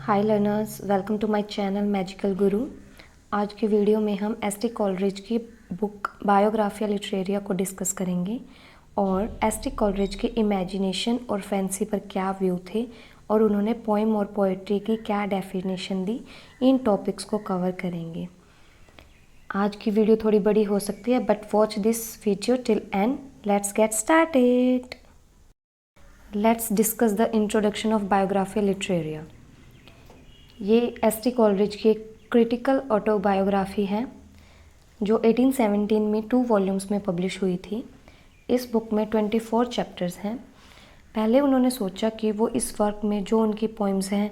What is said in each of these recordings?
Hi learners, welcome to my channel Magical Guru. आज की video में हम एस.टी. कॉलरिज की बुक बायोग्राफिया लिटरेरिया को डिस्कस करेंगे और एस.टी. कॉलरिज के इमेजिनेशन और फैंसी पर क्या व्यू थे और उन्होंने पोइम और पोइट्री की क्या डेफिनेशन दी, इन टॉपिक्स को कवर करेंगे। आज की वीडियो थोड़ी बड़ी हो सकती है, but watch this video till and. Let's get started. Let's discuss the introduction of Biographia Literaria. ये एस.टी. कॉलरिज की एक क्रिटिकल ऑटोबायोग्राफी है जो 1817 में 2 वॉल्यूम्स में पब्लिश हुई थी। इस बुक में 24 चैप्टर्स हैं। पहले उन्होंने सोचा कि वो इस वर्क में जो उनकी पोइम्स हैं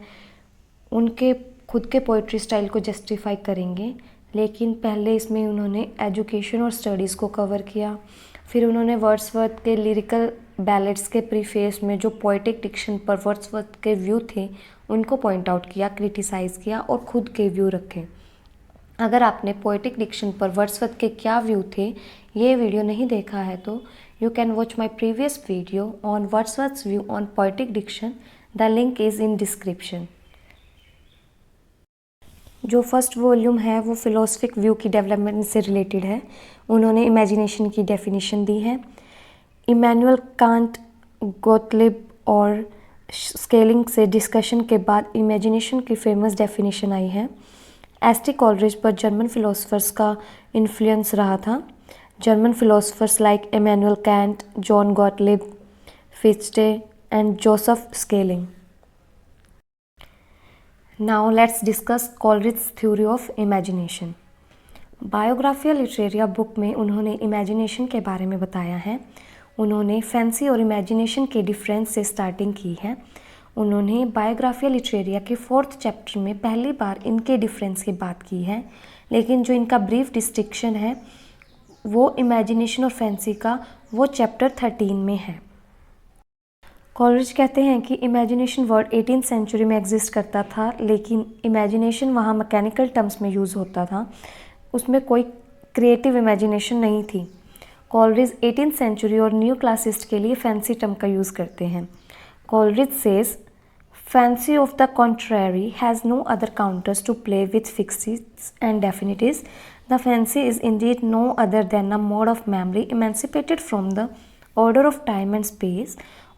उनके खुद के पोइट्री स्टाइल को जस्टिफाई करेंगे, लेकिन पहले इसमें उन्होंने एजुकेशन और स्टडीज़ को कवर किया। फिर उन्होंने वर्ड्सवर्थ के लिरिकल बैलेट्स के प्रीफेस में जो पोएटिक डिक्शन पर वर्ड्सवर्थ के व्यू थे उनको पॉइंट आउट किया, क्रिटिसाइज़ किया और खुद के व्यू रखे। अगर आपने पोएटिक डिक्शन पर वर्ड्सवर्थ के क्या व्यू थे ये वीडियो नहीं देखा है तो you can watch my previous video on Wordsworth's view on poetic diction. The link is in description. जो फर्स्ट वॉल्यूम है वो फिलोसफिक व्यू की डेवलपमेंट से रिलेटेड है। उन्होंने इमेजिनेशन की डेफिनेशन दी है। इमैनुअल कांट, गोटलिब और स्केलिंग से डिस्कशन के बाद इमेजिनेशन की फेमस डेफिनेशन आई है। एस.टी. कॉलरिज पर जर्मन फिलोसफर्स का इन्फ्लुएंस रहा था। German philosophers like Immanuel Kant, John Gottlieb, फिच्टे and Joseph Schelling. Now let's discuss Coleridge theory of imagination. Biographia Literaria book में उन्होंने इमेजिनेशन के बारे में बताया है। उन्होंने फैंसी और इमेजिनेशन के डिफरेंस से स्टार्टिंग की है। उन्होंने बायोग्राफिया लिटरेरिया के 4th चैप्टर में पहली बार इनके डिफरेंस की बात की है, लेकिन जो इनका ब्रीफ डिस्टिंक्शन है वो इमेजिनेशन और फैंसी का वो चैप्टर 13 में है। कॉलरिज कहते हैं कि इमेजिनेशन वर्ड 18th सेंचुरी में एग्जिस्ट करता था, लेकिन इमेजिनेशन वहाँ मैकेनिकल टर्म्स में यूज़ होता था, उसमें कोई क्रिएटिव इमेजिनेशन नहीं थी। कॉलरिज 18th सेंचुरी और न्यू क्लासिस्ट के लिए फैंसी टर्म का यूज़ करते हैं। Coleridge says fancy of the contrary has no other counters to play with fixities and definites. The fancy is indeed no other than a mode of memory emancipated from the order of time and space,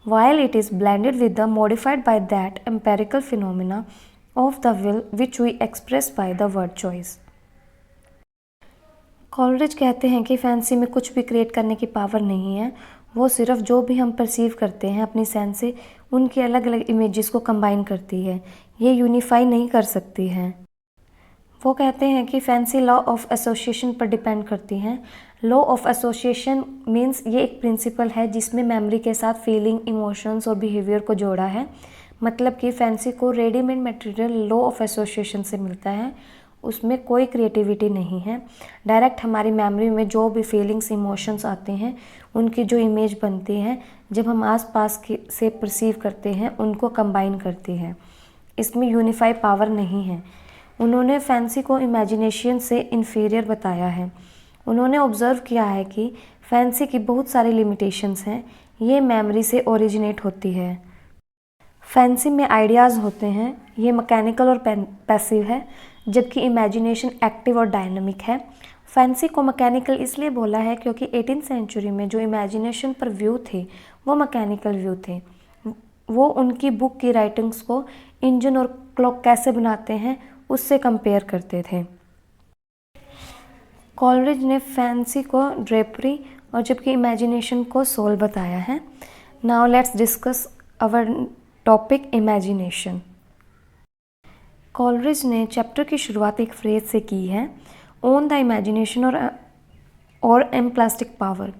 while it is blended with the modified by that empirical phenomena of the will which we express by the word choice. Coleridge कहते हैं कि fancy में कुछ भी create करने की power नहीं है, वो सिर्फ जो भी हम परसीव करते हैं अपनी सेंस से उनकी अलग अलग इमेजेस को कंबाइन करती है, ये यूनिफाई नहीं कर सकती है। वो कहते हैं कि फैंसी लॉ ऑफ एसोसिएशन पर डिपेंड करती हैं। लॉ ऑफ एसोसिएशन मीन्स ये एक प्रिंसिपल है जिसमें मेमोरी के साथ फीलिंग, इमोशंस और बिहेवियर को जोड़ा है। मतलब कि फैंसी को readymade material law of association से मिलता है, उसमें कोई क्रिएटिविटी नहीं है। डायरेक्ट हमारी मेमोरी में जो भी फीलिंग्स, इमोशंस आते हैं उनकी जो इमेज बनती है जब हम आसपास से परसीव करते हैं उनको कंबाइन करती है। इसमें यूनिफाई पावर नहीं है। उन्होंने फैंसी को इमेजिनेशन से इन्फीरियर बताया है। उन्होंने ऑब्ज़र्व किया है कि फैंसी की बहुत सारी लिमिटेशंस हैं, ये मेमोरी से ओरिजिनेट होती है। फैंसी में आइडियाज़ होते हैं, ये मैकेनिकल और पैसिव है, जबकि इमेजिनेशन एक्टिव और डायनामिक है। फैंसी को मैकेनिकल इसलिए बोला है क्योंकि 18th सेंचुरी में जो इमेजिनेशन पर व्यू थे वो मैकेनिकल व्यू थे। वो उनकी बुक की राइटिंग्स को इंजन और क्लॉक कैसे बनाते हैं उससे कंपेयर करते थे। कॉलरिज ने फैंसी को ड्रेपरी और जबकि इमेजिनेशन को सोल बताया है। Now let's discuss our topic imagination. Coleridge ने चैप्टर की शुरुआत एक फ्रेज से की है, ओन द इमेजिनेशन और एम्प्लास्टिक पावर।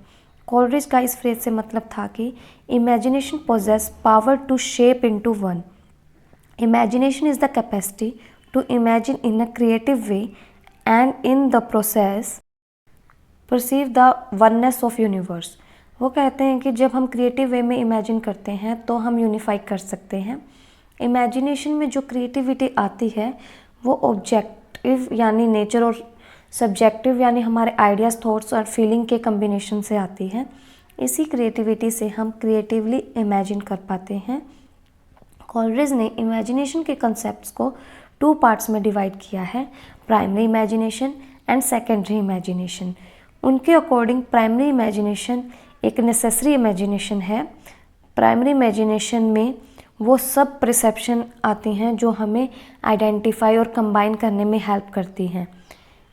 कॉलरिज का इस फ्रेज से मतलब था कि imagination possess power to shape into one. Imagination is the capacity to imagine in a creative way and in the process perceive the oneness of universe। वो कहते हैं कि जब हम क्रिएटिव वे में इमेजिन करते हैं तो हम यूनिफाई कर सकते हैं। इमेजिनेशन में जो क्रिएटिविटी आती है वो ऑब्जेक्टिव यानी नेचर और सब्जेक्टिव यानी हमारे आइडियाज़, थॉट्स और फीलिंग के कम्बिनेशन से आती है। इसी क्रिएटिविटी से हम क्रिएटिवली इमेजिन कर पाते हैं। कॉलरिज ने इमेजिनेशन के कंसेप्ट्स को 2 पार्ट्स में डिवाइड किया है, primary imagination and secondary imagination. उनके अकॉर्डिंग प्राइमरी इमेजिनेशन एक नेसेसरी इमेजिनेशन है। प्राइमरी इमेजिनेशन में वो सब परसेप्शन आती हैं जो हमें आइडेंटिफाई और कंबाइन करने में हेल्प करती हैं।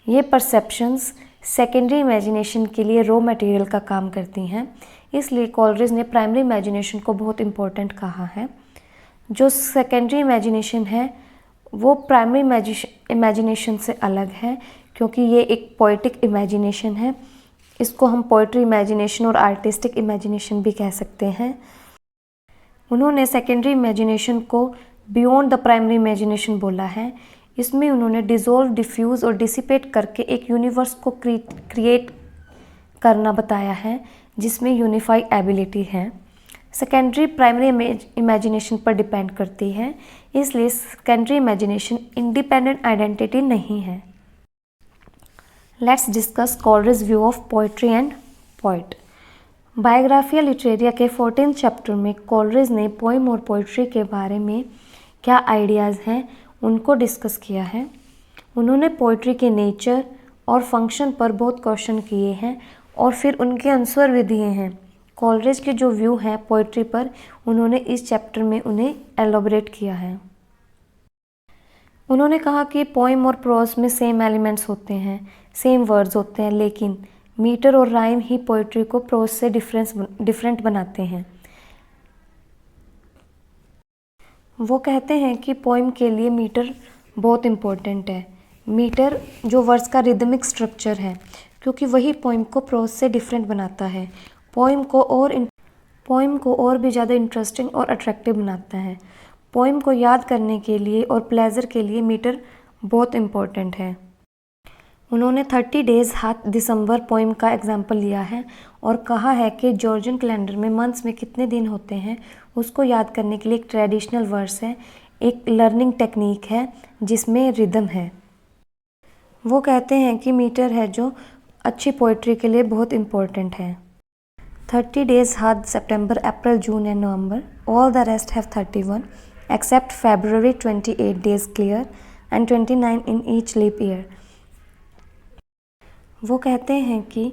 ये परसेप्शंस सेकेंडरी इमेजिनेशन के लिए रॉ मटेरियल का काम करती हैं, इसलिए कॉलरिज ने प्राइमरी इमेजिनेशन को बहुत इम्पोर्टेंट कहा है। जो सेकेंडरी इमेजिनेशन है वो प्राइमरी इमेजिनेशन से अलग है, क्योंकि ये एक पोएटिक इमेजिनेशन है। इसको हम पोएट्री इमेजिनेशन और आर्टिस्टिक इमेजिनेशन भी कह सकते हैं। उन्होंने सेकेंडरी इमेजिनेशन को बियॉन्ड द प्राइमरी इमेजिनेशन बोला है। इसमें उन्होंने डिसॉल्व, डिफ्यूज़ और डिसिपेट करके एक यूनिवर्स को क्रिएट करना बताया है, जिसमें यूनिफाई एबिलिटी है। सेकेंडरी प्राइमरी इमेजिनेशन पर डिपेंड करती है, इसलिए सेकेंडरी इमेजिनेशन इंडिपेंडेंट आइडेंटिटी नहीं है। Let's discuss Coleridge view of poetry and poet. Biographia Literaria के 14 चैप्टर में कॉलरिज ने पोइम और पोइट्री के बारे में क्या आइडियाज़ हैं उनको डिस्कस किया है। उन्होंने पोइट्री के नेचर और फंक्शन पर बहुत क्वेश्चन किए हैं और फिर उनके आंसर भी दिए हैं। कॉलरिज के जो व्यू हैं पोइट्री पर, उन्होंने इस चैप्टर में उन्हें एलोबरेट किया है। उन्होंने कहा कि पोइम और प्रोज में सेम एलिमेंट्स होते हैं, सेम वर्ड्स होते हैं, लेकिन मीटर और राइम ही पोइट्री को प्रोज से डिफरेंट बनाते हैं। वो कहते हैं कि पोइम के लिए मीटर बहुत इम्पोर्टेंट है। मीटर जो वर्ड्स का रिदमिक स्ट्रक्चर है, क्योंकि वही पोइम को प्रोज से डिफरेंट बनाता है। पोइम को और भी ज़्यादा इंटरेस्टिंग और अट्रैक्टिव बनाता है। पोइम को याद करने के लिए और प्लेजर के लिए मीटर बहुत इम्पोर्टेंट है। उन्होंने 30 डेज़ हाथ दिसंबर पोइम का एग्जाम्पल लिया है और कहा है कि जॉर्जियन कैलेंडर में मंथ्स में कितने दिन होते हैं उसको याद करने के लिए एक ट्रेडिशनल वर्स है, एक लर्निंग टेक्निक है जिसमें रिदम है। वो कहते हैं कि मीटर है जो अच्छी पोइट्री के लिए बहुत इम्पोर्टेंट है। 30 days had September, April, June and November. All the rest have 31 except February, 28 days clear and 29 in each leap year. वो कहते हैं कि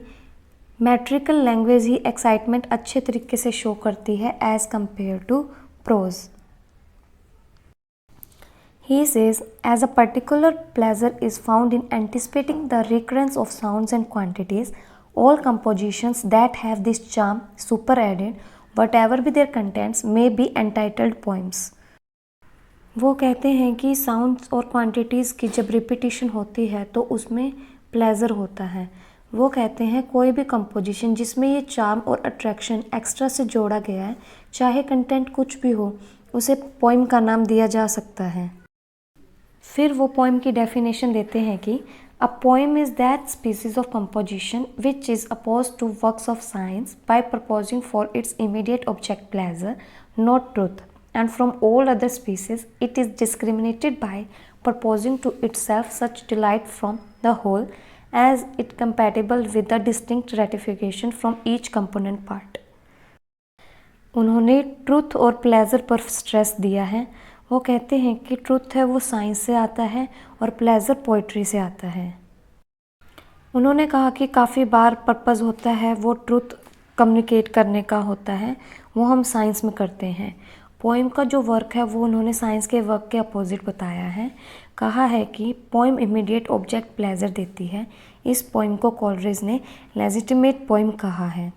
मैट्रिकल लैंग्वेज ही एक्साइटमेंट अच्छे तरीके से शो करती है as compare to prose. He says, as a particular pleasure is found in anticipating the recurrence of sounds and quantities, all compositions that have this charm superadded, whatever be their contents, may be entitled poems. वो कहते हैं कि sounds और quantities की जब repetition होती है तो उसमें प्लेजर होता है। वो कहते हैं कोई भी कंपोजिशन जिसमें ये चार्म और अट्रैक्शन एक्स्ट्रा से जोड़ा गया है, चाहे कंटेंट कुछ भी हो, उसे पोइम का नाम दिया जा सकता है। फिर वो पोइम की डेफिनेशन देते हैं कि a poem is that species of composition which is opposed to works of science by proposing for its immediate object pleasure, not truth, and from all other species it is discriminated by proposing to itself such delight from the whole as it compatible with the distinct gratification from each component part. उन्होंने truth और pleasure पर stress दिया है। वो कहते हैं कि truth है वो साइंस से आता है और प्लेजर पोइट्री से आता है। उन्होंने कहा कि काफ़ी बार पर्पज़ होता है वो ट्रूथ कम्युनिकेट करने का होता है, वो हम साइंस में करते हैं। पोइम का जो वर्क है वो उन्होंने साइंस के वर्क के अपोजिट बताया है। कहा है कि पोइम इमीडिएट ऑब्जेक्ट प्लेजर देती है। इस पोइम को कॉलरिज ने लेजिटिमेट पोइम कहा है।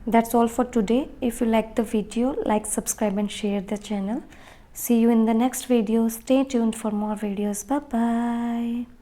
That's all for today. If you like the video, like, subscribe and share the channel. See you in the next video. Stay tuned for more videos. Bye bye.